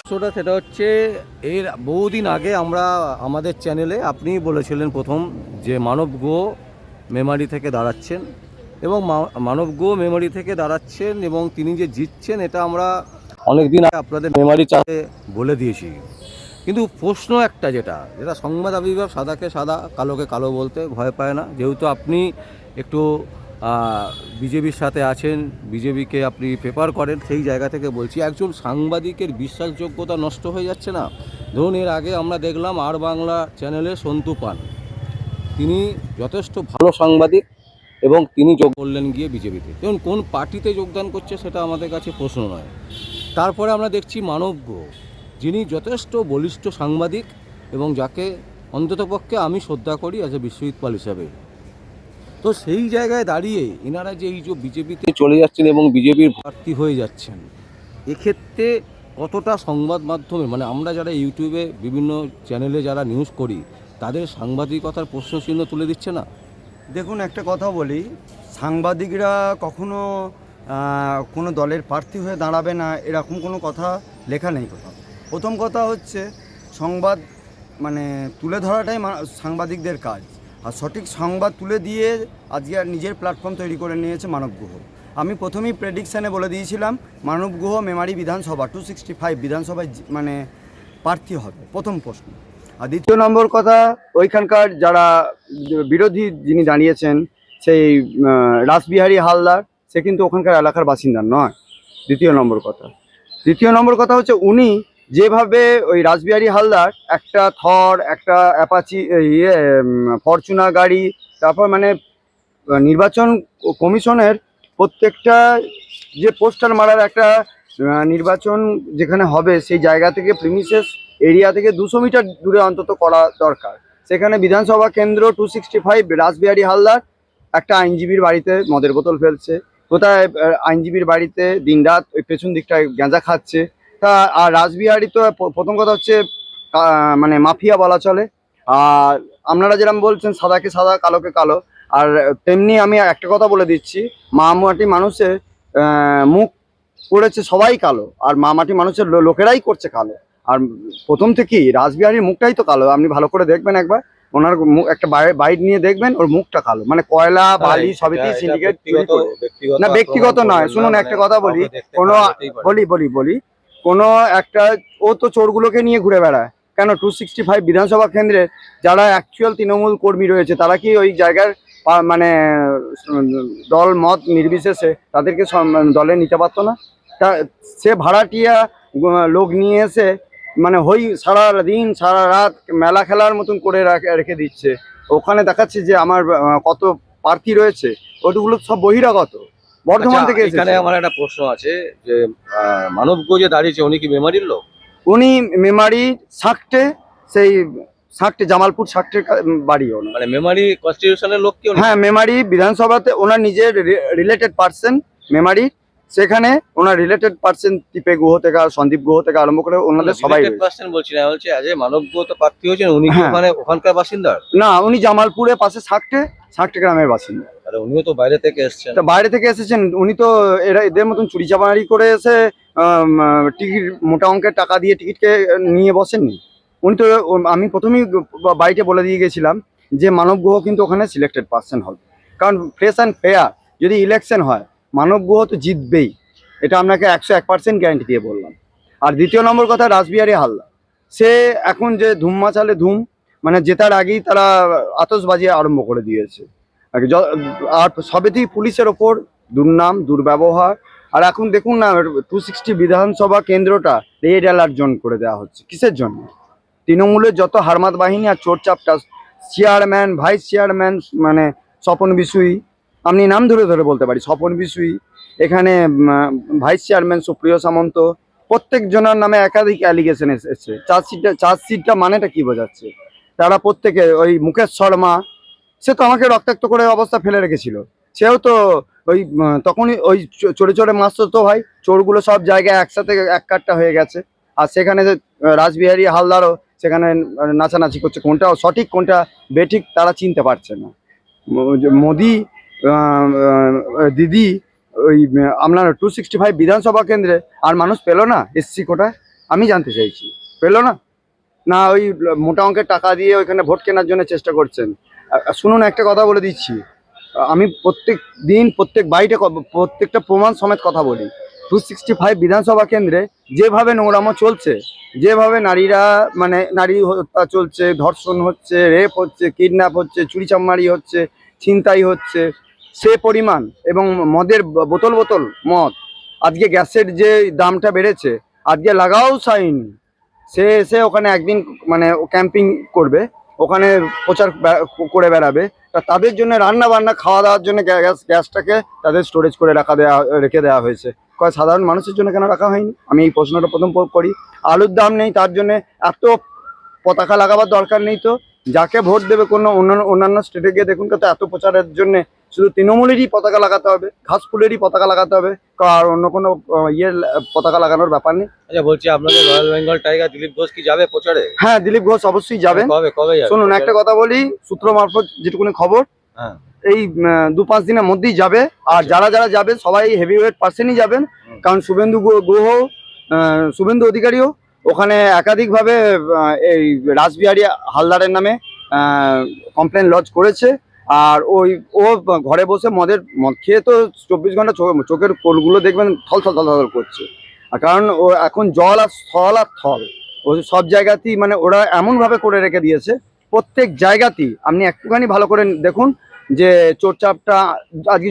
সেটা হচ্ছে এর বহুদিন আগে আমরা আমাদের চ্যানেলে আপনিই বলেছিলেন প্রথম যে মানব গুহ মেমারি থেকে দাঁড়াচ্ছেন এবং মানব গুহ মেমারি থেকে দাঁড়াচ্ছেন এবং তিনি যে জিতছেন এটা আমরা অনেক দিন আগে আপনাদের মেমারি চাতে বলে দিয়েছি। কিন্তু প্রশ্ন একটা যেটা যেটা সংবাদ আবির্ভাব সাদাকে সাদা কালোকে কালো বলতে ভয় পায় না, যেহেতু আপনি একটু বিজেপির সাথে আছেন, বিজেপিকে আপনি প্রেফার করেন, সেই জায়গা থেকে বলছি একজন সাংবাদিকের বিশ্বাসযোগ্যতা নষ্ট হয়ে যাচ্ছে না। ধরুন এর আগে আমরা দেখলাম আর বাংলা চ্যানেলে সন্তু পান, তিনি যথেষ্ট ভালো সাংবাদিক এবং তিনি যোগ করলেন গিয়ে বিজেপিতে। দেখুন কোন পার্টিতে যোগদান করছে সেটা আমাদের কাছে প্রশ্ন নয়। তারপরে আমরা দেখছি মানব গুহ, যিনি যথেষ্ট বলিষ্ঠ সাংবাদিক এবং যাকে অন্ততপক্ষে আমি শ্রদ্ধা করি অ্যাজ এ বিশ্বজিৎ পাল হিসাবে। তো সেই জায়গায় দাঁড়িয়ে এনারা যে এই যে বিজেপিতে চলে যাচ্ছেন এবং বিজেপির প্রার্থী হয়ে যাচ্ছেন, এক্ষেত্রে কতটা সংবাদ মাধ্যমে মানে আমরা যারা ইউটিউবে বিভিন্ন চ্যানেলে যারা নিউজ করি তাদের সাংবাদিকতার প্রশ্নচিহ্ন তুলে দিচ্ছে না? দেখুন, একটা কথা বলি, সাংবাদিকরা কখনো কোনো দলের প্রার্থী হয়ে দাঁড়াবে না এরকম কোনো কথা লেখা নেই কোথাও। প্রথম কথা হচ্ছে সংবাদ মানে তুলে ধরাটাই সাংবাদিকদের কাজ, আর সঠিক সংবাদ তুলে দিয়ে আজকে নিজের প্ল্যাটফর্ম তৈরি করে নিয়েছে মানব গুহ। আমি প্রথমেই প্রেডিকশানে বলে দিয়েছিলাম মানব গুহ মেমারি বিধানসভা 265 বিধানসভায় মানে প্রার্থী হবে, প্রথম প্রশ্ন। আর দ্বিতীয় নম্বর কথা, ওইখানকার যারা বিরোধী যিনি দাঁড়িয়েছেন সেই রাসবিহারী হালদার, সে কিন্তু ওখানকার এলাকার বাসিন্দা নয়। দ্বিতীয় নম্বর কথা হচ্ছে উনি যেভাবে ওই রাসবিহারী হালদার একটা থর, একটা অ্যাপাচি, ফরচুনা গাড়ি, তারপর মানে নির্বাচন কমিশনের প্রত্যেকটা যে পোস্টার মারার একটা নির্বাচন যেখানে হবে সেই জায়গা থেকে প্রিমিসেস এরিয়া থেকে 200 মিটার দূরে অন্তত করা দরকার। সেখানে বিধানসভা কেন্দ্র 265 রাসবিহারী হালদার একটা আইনজীবীর বাড়িতে মদের বোতল ফেলছে, কোথায় আইনজীবীর বাড়িতে দিনরাত ওই পেছন দিকটায় গাঁজা খাচ্ছে। তা আর রাসবিহারী তো প্রথম কথা হচ্ছে মানে মাফিয়া বলা চলে। আর আপনারা যেরকম বলছেন সাদাকে সাদা কালোকে কালো, আর তেমনি আমি একটা কথা বলে দিচ্ছি, মাটি মানুষের মুখ করেছে সবাই কালো, আর মাটি মানুষের লোকেরাই করছে কালো। আর প্রথম থেকেই রাসবিহারীর মুখটাই তো কালো, আপনি ভালো করে দেখবেন একবার, ওনার একটা বাইট নিয়ে দেখবেন, ওর মুখটা কালো, মানে কয়লা বালি সবেতেই সিন্ডিকেট। না ব্যক্তিগত নয়, শুনুন একটা কথা বলি, কোনো বলি কোনো একটা, ও তো চোরগুলোকে নিয়ে ঘুরে বেড়ায় কেন? 265 বিধানসভা কেন্দ্রের যারা অ্যাকচুয়াল তৃণমূল কর্মী রয়েছে তারা কি ওই জায়গার মানে দল মত নির্বিশেষে তাদেরকে দলে নিতে পারতো না? তা সে ভাড়াটিয়া লোক নিয়ে এসে মানে সারা দিন সারা রাত মেলা খেলার মতন করে রেখে দিচ্ছে। ওখানে দেখাচ্ছে যে আমার কত প্রার্থী রয়েছে, ওইগুলো সব বহিরাগত, বর্ধমান থেকে এসেছে। এখানে আমার একটা প্রশ্ন আছে যে মানব গুহ যে দাঁড়িয়েছে উনি কি মেমারির লোক? উনি মেমারি সাকটে, সেই সাকটে জামালপুর সাকটের বাড়ি ওনার। মানে মেমারি কনস্টিটিউশনের লোক কি? হ্যাঁ, মেমারি বিধানসভাতে ওনার নিজের রিলেটেড পার্সন মেমারি, সেখানে ওনার রিলেটেড পার্সন টিপে গুহ থেকে আর সন্দীপ গুহ থেকে আরম্ভ করে ওনাদের সবাই পার্সন বলছি না, বলছি আজ মানব গুহ তো প্রার্থী হয়েছেন, উনি কি ওখানকার বাসিন্দা? না, উনি জামালপুরের পাশে সাকটে গ্রামের বাসিন্দা। আরে উনিও তো বাইরে থেকে এসেছেন। বাইরে থেকে এসেছেন উনি তো এদের মতন চুরি চামারি করে এসে টিকিট মোটা অঙ্কের টাকা দিয়ে টিকিটকে নিয়ে বসেননি উনি তো। আমি প্রথমেই বাড়িতে বলে দিয়ে গেছিলাম যে মানব গুহ কিন্তু ওখানে সিলেক্টেড পার্সন হবে, কারণ ফ্রেশ অ্যান্ড ফেয়ার যদি ইলেকশন হয় মানব গুহ তো জিতবেই, এটা আপনাকে 101% গ্যারান্টি দিয়ে বললাম। আর দ্বিতীয় নম্বর কথা, রাসবিহারী হালদার সে এখন যে ধুম মাচালে ধুম, মানে জেতার আগেই তারা আতশবাজি আরম্ভ করে দিয়েছে। আর সবেতেই পুলিশের ওপর দুর্নাম, দুর্ব্যবহার। আর এখন দেখুন না, 260 বিধানসভা কেন্দ্রটা রেড অ্যালার্ট জোন করে দেওয়া হচ্ছে। কিসের জন্য? তৃণমূলের যত হারমাত বাহিনী আর চোরচাপটা, চেয়ারম্যান, ভাইস চেয়ারম্যান, মানে স্বপন বিশুই, আপনি নাম ধরে ধরে বলতে পারি, স্বপন বিশুই, এখানে ভাইস চেয়ারম্যান সুপ্রিয় সামন্ত, প্রত্যেকজনের নামে একাধিক অ্যালিগেশন এসেছে। চার্জশিটটা মানেটা কি বোঝাচ্ছে? তারা প্রত্যেকে, ওই মুকেশ শর্মা, সে তো আমাকে রক্তাক্ত করে অবস্থা ফেলে রেখেছিল, সেও তো ওই তখনই ওই চোরে চোরে মারতো তো ভাই, চোরগুলো সব জায়গায় একসাথে এক কাট্টা হয়ে গেছে। আর সেখানে রাসবিহারী হালদারও সেখানে নাচানাচি করছে, কোনটা সঠিক কোনটা বেঠিক তারা চিনতে পারছে না। মোদি দিদি ওই আপনার 265 বিধানসভা কেন্দ্রে আর মানুষ পেল না এসসি কোটায়, আমি জানতে চাইছি। পেলো না, না ওই মোটা অঙ্কের টাকা দিয়ে ওইখানে ভোট কেনার জন্য চেষ্টা করছেন। শুনুন, একটা কথা বলে দিচ্ছি, আমি প্রত্যেক দিন প্রত্যেক বাইটে প্রত্যেকটা প্রমাণ সমেত কথা বলি। 265 বিধানসভা কেন্দ্রে যেভাবে নোংরামো চলছে, যেভাবে নারীরা মানে নারী হত্যা চলছে, ধর্ষণ হচ্ছে, রেপ হচ্ছে, কিডন্যাপ হচ্ছে, চুরি চামারি হচ্ছে, ছিনতাই হচ্ছে, সে পরিমাণ, এবং মদের বোতল বোতল মদ, আজকে গ্যাসের যে দামটা বেড়েছে, আজকে লাগাও সাইন, সে এসে ওখানে একদিন মানে ক্যাম্পিং করবে, ওখানে প্রচার করে বেড়াবে। তা তাদের জন্য রান্না বান্না খাওয়া দাওয়ার জন্য গ্যাসটাকে তাদের স্টোরেজ করে রেখে দেওয়া হয়েছে। সাধারণ মানুষের জন্য কেন রাখা হয়নি? আমি এই প্রশ্নটা প্রথম করি। আলুর দাম নেই, তার জন্য এত পতাকা লাগাবার দরকার নেই তো। যাকে ভোট দেবে কোনো অন্যান্য স্টেটে গিয়ে দেখুন, কিন্তু এত প্রচারের জন্য শুধু তৃণমূলেরই পতাকা লাগাতে হবে, ঘাস ফুলেরই পতাকা লাগাতে হবে, আর অন্য কোনো পতাকা লাগানোর ব্যাপার নেই। আচ্ছা, বলছি আপনাদের রয়্যাল বেঙ্গল টাইগার দিলীপ ঘোষ কি যাবে প্রচারে? হ্যাঁ, দিলীপ ঘোষ অবশ্যই যাবেন। কবে কবে যাবে? শুনুন, একটা কথা বলি, সূত্র মারফত যেটুকুনি খবর, হ্যাঁ, এই 2-5 দিনের মধ্যেই যাবে। আর যারা যারা যাবে সবাই হেভিওয়েট পার্সনই যাবেন, কারণ শুভেন্দু অধিকারীও ওখানে একাধিকভাবে এই রাসবিহারী হালদারের নামে কমপ্লেন লজ করেছে। আর ও ঘরে বসে মদ খেয়ে তো 24 ঘন্টা চোখের কোলগুলো দেখবেন থল থল থল থল করছে। আর কারণ ও এখন জল আর স্থল আর থল, ও সব জায়গাতেই মানে ওরা এমনভাবে করে রেখে দিয়েছে, প্রত্যেক জায়গাতেই। আপনি একটুখানি ভালো করে দেখুন যে চোরচাপটা আজকে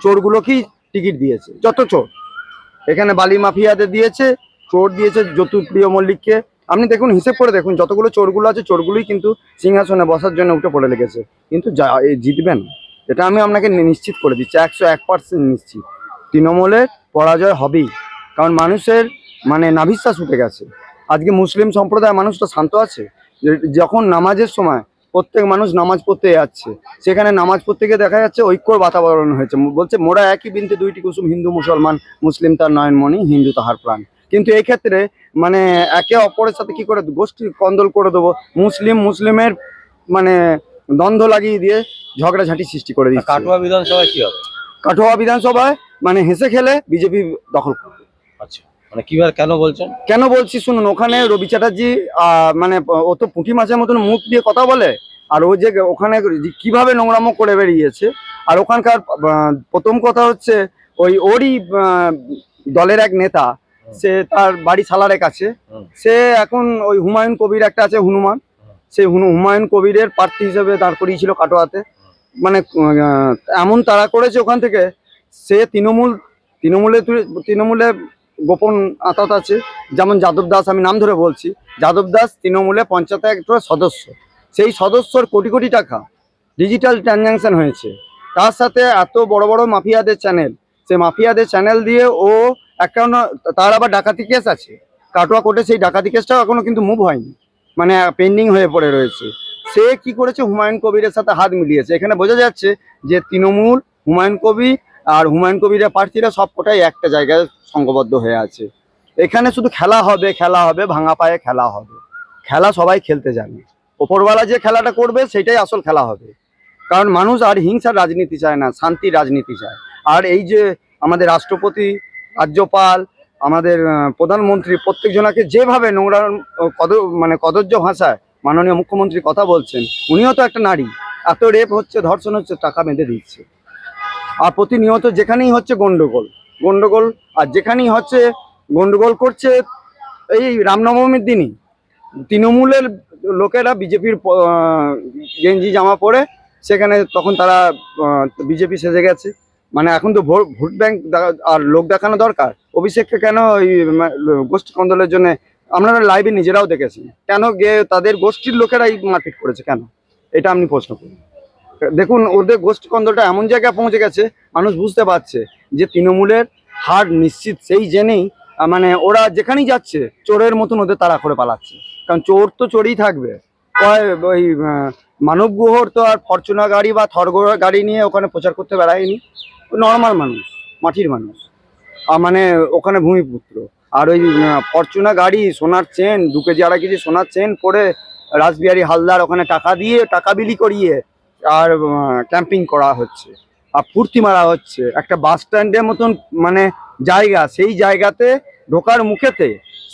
চোরগুলোকেই টিকিট দিয়েছে। যত চোর এখানে বালি মাফিয়াদের দিয়েছে, চোর দিয়েছে জ্যোতিপ্রিয় মল্লিককে। আপনি দেখুন, হিসেব করে দেখুন, যতগুলো চোরগুলো আছে চোরগুলোই কিন্তু সিংহাসনে বসার জন্য উঠে পড়ে লেগেছে। কিন্তু জিতবেন, এটা আমি আপনাকে নিশ্চিত করে দিচ্ছি, 101% নিশ্চিত। তৃণমূলের পরাজয় হবেই, কারণ মানুষের মানে নাভিশ্বাস উঠে গেছে। আজকে মুসলিম সম্প্রদায়ের মানুষটা শান্ত আছে। যখন নামাজের সময় প্রত্যেক মানুষ নামাজ পড়তে যাচ্ছে, সেখানে নামাজ পড়তে গিয়ে দেখা যাচ্ছে ঐক্যর বাতাবরণ হয়েছে। বলছে মোরা একই বিনতে দুইটি কুসুম, হিন্দু মুসলমান, মুসলিম তার নয়নমণি, হিন্দু তাহার প্রাণ। কিন্তু এই ক্ষেত্রে মানে একে অপরের সাথে কি করে গোষ্ঠী কন্দল করে দেবো, মুসলিমের মানে দ্বন্দ্ব লাগিয়ে দিয়ে ঝগড়াঝাঁটি সৃষ্টি করে দিচ্ছে। কাটোয়া বিধানসভায় কি হবে? কাটোয়া বিধানসভায় মানে হেসে খেলে বিজেপি দখল করবে। আচ্ছা, মানে কিভাবে, কেন বলছেন? কেন বলছি শুনুন, ওখানে রবি চ্যাটার্জি মানে ও তো পুঁটি মাছের মতন মুখ দিয়ে কথা বলে। আর ও যে ওখানে কিভাবে নোংরামো করে বেরিয়েছে। আর ওখানকার প্রথম কথা হচ্ছে ওরই দলের এক নেতা, সে তার বাড়ি সালারের কাছে, সে এখন ওই হুমায়ুন কবির একটা আছে হনুমান, সেই হুমায়ুন কবিরের প্রার্থী হিসেবে দাঁড় করিয়েছিল কাটোয়াতে। মানে এমন তাড়া করেছে ওখান থেকে, সে তৃণমূলে গোপন আঁতাত আছে। যেমন যাদব দাস, আমি নাম ধরে বলছি, যাদব দাস তৃণমূলে পঞ্চায়েত একটা সদস্য। সেই সদস্যর কোটি কোটি টাকা ডিজিটাল ট্রানজ্যাকশন হয়েছে। তার সাথে এত বড় বড় মাফিয়াদের চ্যানেল, সেই মাফিয়াদের চ্যানেল দিয়ে ও একটা, তার আবার ডাকাতি কেস আছে কাটোয়া কোর্টে, সেই ডাকাতি কেসটাও এখনো কিন্তু মুভ হয়নি, মানে পেন্ডিং হয়ে পড়ে রয়েছে। সে কি করেছে, হুমায়ুন কবিরের সাথে হাত মিলিয়েছে। এখানে বোঝা যাচ্ছে যে তৃণমূল, হুমায়ুন কবির আর হুমায়ুন কবিরের প্রার্থীরা সবকটাই একটা জায়গায় সংঘবদ্ধ হয়ে আছে। এখানে শুধু খেলা হবে, ভাঙা পায়ে খেলা হবে। খেলা সবাই খেলতে জানে, ওপরওয়ালা যে খেলাটা করবে সেটাই আসল খেলা হবে। কারণ মানুষ আর হিংসার রাজনীতি চায় না, শান্তির রাজনীতি চায়। আর এই যে আমাদের রাষ্ট্রপতি, রাজ্যপাল, আমাদের প্রধানমন্ত্রী, প্রত্যেকজনাকে যেভাবে নোংরা কদর্য ভাষায় মাননীয় মুখ্যমন্ত্রী কথা বলছেন, উনিও তো একটা নারী। এত রেপ হচ্ছে, ধর্ষণ হচ্ছে, টাকা বেঁধে দিচ্ছে। আর প্রতিনিয়ত যেখানেই হচ্ছে গন্ডগোল, আর যেখানেই হচ্ছে গন্ডগোল করছে। এই রামনবমীর দিনই তৃণমূলের লোকেরা বিজেপির গেঞ্জি জামা পরে সেখানে, তখন তারা বিজেপি সেজে গেছে। মানে এখন তো ভোট ব্যাংক আর লোক দেখানো দরকার। অভিষেককে কেন ওই গোষ্ঠী কন্দলের জন্য, আপনারা লাইভে নিজেরাও দেখেছেন, কেন গিয়ে তাদের গোষ্ঠীর লোকেরাই মারপিট করেছে কেন? এটা আপনি প্রশ্ন করুন। দেখুন, ওদের গোষ্ঠী কন্দলটা এমন জায়গায় পৌঁছে গেছে, মানুষ বুঝতে পারছে যে তৃণমূলের হার নিশ্চিত। সেই জেনেই মানে ওরা যেখানেই যাচ্ছে চোরের মতন ওদের তাড়া করে পালাচ্ছে। কারণ চোর তো চোরই থাকবে। ওই মানব গুহর তো আর ফরচুনার গাড়ি বা থরগো গাড়ি নিয়ে ওখানে প্রচার করতে বেড়ায়নি। নর্মাল মানুষ, মাটির মানুষ, মানে ওখানে ভূমিপুত্র। আর ওই ফরচুনা গাড়ি, সোনার চেন, 2 কেজি 2.5 কেজি সোনার চেন পরে রাসবিহারী হালদার ওখানে টাকা বিলি করিয়ে আর ক্যাম্পিং করা হচ্ছে, আর ফুর্তি মারা হচ্ছে। একটা বাস স্ট্যান্ডের মতন মানে জায়গা, সেই জায়গাতে ঢোকার মুখেতে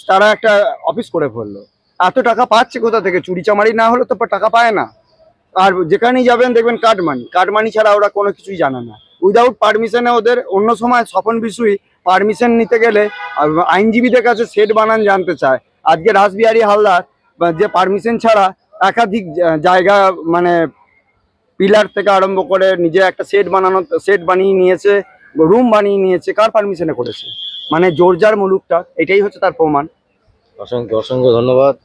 তারা একটা অফিস করে ফেললো। এত টাকা পাচ্ছে কোথা থেকে? চুরি চামারি না হলে তো টাকা পায় না। আর যেখানেই যাবেন দেখবেন কাটমানি ছাড়া ওরা কোনো কিছুই জানে না। উইদাউট পারমিশনে ওদের অন্য সময় স্বপন বিষয়ী পারমিশন নিতে গেলে আইনজীবীদের কাছে সেট বানান জানতে চায়। আজকে রাসবিহারী হালদার যে পারমিশন ছাড়া একাধিক জায়গা মানে পিলার থেকে আরম্ভ করে নিজে একটা সেট বানিয়ে নিয়েছে, রুম বানিয়ে নিয়েছে। কার পারমিশনে করেছে? মানে জোরজার মুলুকটা, এটাই হচ্ছে তার প্রমাণ। অসংখ্য অসংখ্য ধন্যবাদ।